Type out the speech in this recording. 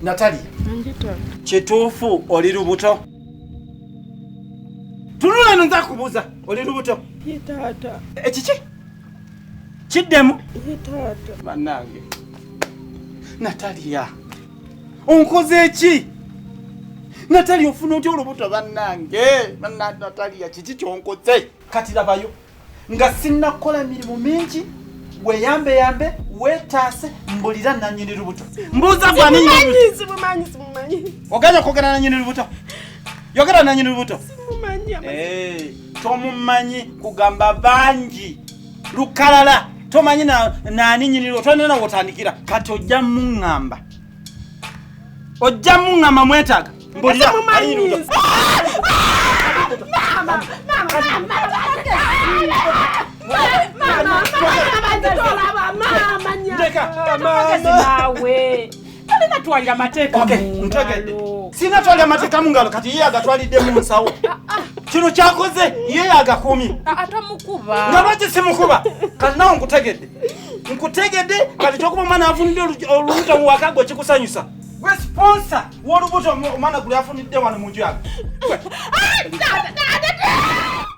Natalia. Njita. Kituufu oli lubuto? Tunula nza kubuuza oli lubuto? Ye taata. Ekiki? Kiddemu? Ye taata. Bannange. Natalia. Onkoze ki? Natalia ofuna otya olubuto bannange? Natalia kiki kyonkoze? Kati labayo. Nga sinnakola mirimu mingi. Weyambe wetaase mbulira nanyini lubuto. Mbuuza bwani Simumanyi. Oganya kwogera nanyini lubuto? Yogera nanyini lubuto? Simumanyi. Tomumanyi kugamba bangi. Lukalala. Tomanyi nani nyini lubuto. Tonena wotandikira. Kati ojja muŋŋamba. Ojja muŋŋamba mwetaaga. Mbulira nanyini lubuto. Mama. Natwalira mateeka mungalo. Sinatwalira mateeka mungalo kati yeye agatwalidde mu nsawo. Kino kyakoze yeye agakumye. Atamukuba. Ngabaki simukuba. Kati nawo nkutegedde kati kyokuba mwana afunidde olubuto mu wakago kikusanyusa. Gwe sponsor w'olubuto omwana guli afunidde wano mu nju yake.